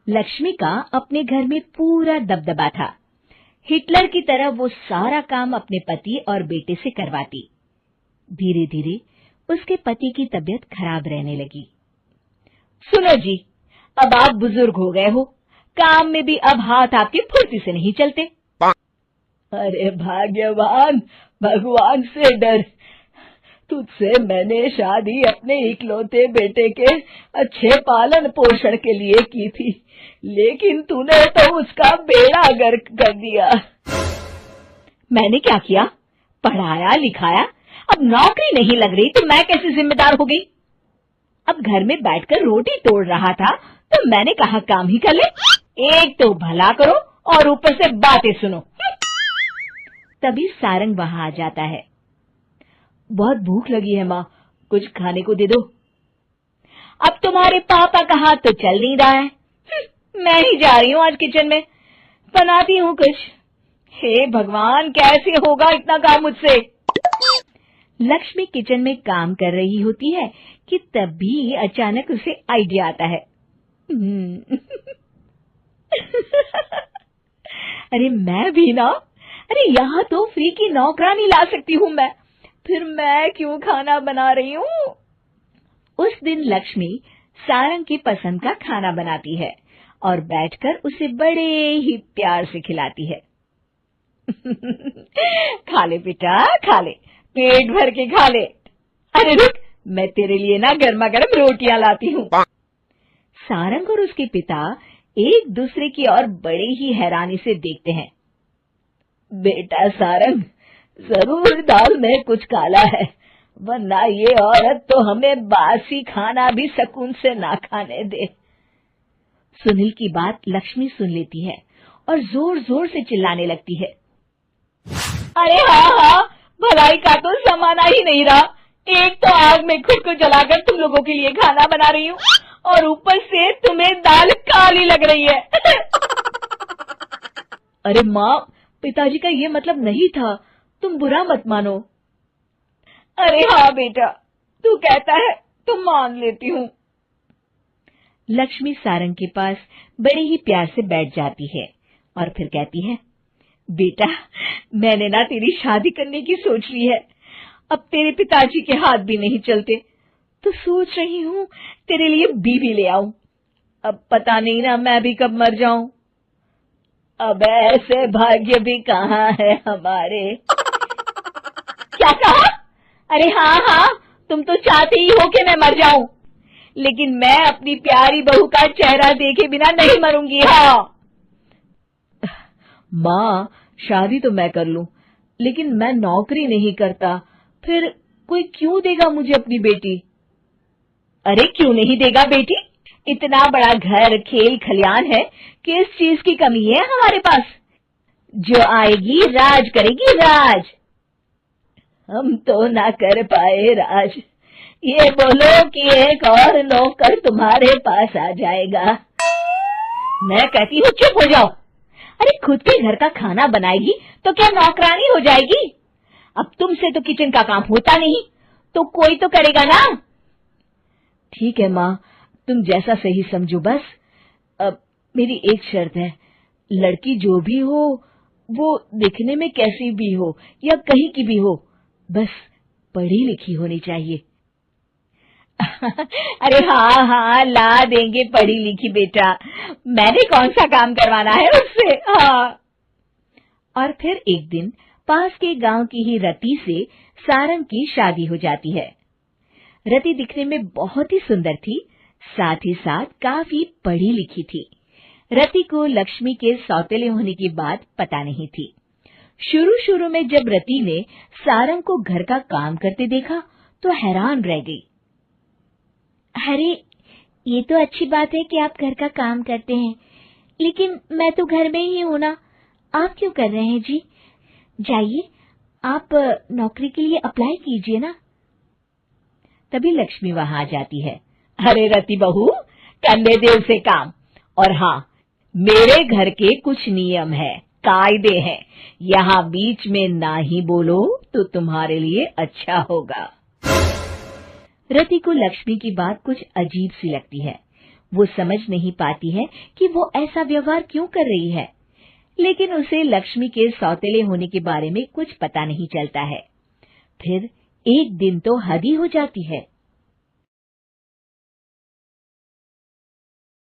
लक्ष्मी का अपने घर में पूरा दबदबा था। हिटलर की तरह वो सारा काम अपने पति और बेटे से करवाती। धीरे धीरे उसके पति की तबीयत खराब रहने लगी। सुनो जी, अब आप बुजुर्ग हो गए हो, काम में भी अब हाथ आपके फुर्ती से नहीं चलते। अरे भाग्यवान, भगवान से डर, तुझसे मैंने शादी अपने इकलौते बेटे के अच्छे पालन पोषण के लिए की थी, लेकिन तूने तो उसका बेड़ा गर्क कर दिया। मैंने क्या किया? पढ़ाया लिखाया, अब नौकरी नहीं लग रही तो मैं कैसे जिम्मेदार हो गई? अब घर में बैठकर रोटी तोड़ रहा था तो मैंने कहा काम ही कर ले। एक तो भला करो और ऊपर से बातें सुनो। तभी सारंग वहां आ जाता है। बहुत भूख लगी है माँ, कुछ खाने को दे दो। अब तुम्हारे पापा का हाथ तो चल नहीं रहा है, मैं ही जा रही हूँ आज किचन में, बनाती हूँ कुछ। हे भगवान, कैसे होगा इतना काम मुझसे? लक्ष्मी किचन में काम कर रही होती है कि तभी अचानक उसे आइडिया आता है। अरे मैं भी ना, अरे यहाँ तो फ्री की नौकरानी ला सकती हूँ मैं, फिर मैं क्यों खाना बना रही हूँ? उस दिन लक्ष्मी सारंग की पसंद का खाना बनाती है और बैठकर उसे बड़े ही प्यार से खिलाती है। खा ले बेटा, खा ले, पेट भर के खा ले। अरे रुक, मैं तेरे लिए ना गर्मा गर्म रोटियां लाती हूँ। सारंग और उसके पिता एक दूसरे की ओर बड़े ही हैरानी से देखते हैं। बेटा सारंग, जरूर दाल में कुछ काला है, वरना ये औरत तो हमें बासी खाना भी सुकून से ना खाने दे। सुनील की बात लक्ष्मी सुन लेती है और जोर जोर से चिल्लाने लगती है। अरे हाँ, भलाई का तो जमाना ही नहीं रहा। एक तो आग में खुद को जलाकर तुम लोगों के लिए खाना बना रही हूँ और ऊपर से तुम्हें दाल काली लग रही है। अरे माँ, पिताजी का ये मतलब नहीं था, तुम बुरा मत मानो। अरे हाँ बेटा, तू कहता है तो मान लेती हूँ। लक्ष्मी सारंग के पास बड़े ही प्यार से बैठ जाती है और फिर कहती है, बेटा मैंने ना तेरी शादी करने की सोच ली है। अब तेरे पिताजी के हाथ भी नहीं चलते तो सोच रही हूँ तेरे लिए बीवी ले आऊं। अब पता नहीं ना मैं भी कब मर जाऊं। अब ऐसे भाग्य भी कहाँ है हमारे। क्या कहा? अरे हाँ, तुम तो चाहते ही हो कि मैं मर जाऊं, लेकिन मैं अपनी प्यारी बहू का चेहरा देखे बिना नहीं मरूंगी। हाँ माँ, शादी तो मैं कर लूं, लेकिन मैं नौकरी नहीं करता, फिर कोई क्यों देगा मुझे अपनी बेटी? अरे क्यों नहीं देगा बेटी? इतना बड़ा घर, खेल खलियान है, किस चीज की कमी है हमारे पास? जो आएगी राज करेगी, राज। हम तो ना कर पाए राज, ये बोलो कि एक और नौकर तुम्हारे पास आ जाएगा। मैं कहती हूँ चुप हो जाओ। अरे खुद के घर का खाना बनाएगी तो क्या नौकरानी हो जाएगी? अब तुमसे तो किचन का काम होता नहीं, तो कोई तो करेगा ना। ठीक है माँ, तुम जैसा सही समझो बस। अब मेरी एक शर्त है, लड़की जो भी हो वो दिखने में कैसी भी हो या कहीं की भी हो, बस पढ़ी लिखी होनी चाहिए। अरे हाँ, ला देंगे पढ़ी लिखी बेटा, मैंने कौन सा काम करवाना है उससे। हाँ। और फिर एक दिन पास के गांव की ही रति से सारंग की शादी हो जाती है। रति दिखने में बहुत ही सुंदर थी, साथ ही साथ काफी पढ़ी लिखी थी। रति को लक्ष्मी के सौतेले होने की बात पता नहीं थी। शुरू में जब रति ने सारंग को घर का काम करते देखा तो हैरान रह गई। अरे ये तो अच्छी बात है कि आप घर का काम करते हैं, लेकिन मैं तो घर में ही हूं ना, आप क्यों कर रहे हैं जी? जाइए आप नौकरी के लिए अप्लाई कीजिए ना। तभी लक्ष्मी वहां आ जाती है। अरे रति बहू, करने दे उसे काम। और हाँ, मेरे घर के कुछ नियम है, कायदे हैं, यहाँ बीच में ना ही बोलो तो तुम्हारे लिए अच्छा होगा। रति को लक्ष्मी की बात कुछ अजीब सी लगती है। वो समझ नहीं पाती है कि वो ऐसा व्यवहार क्यों कर रही है, लेकिन उसे लक्ष्मी के सौतेले होने के बारे में कुछ पता नहीं चलता है। फिर एक दिन तो हद ही हो जाती है।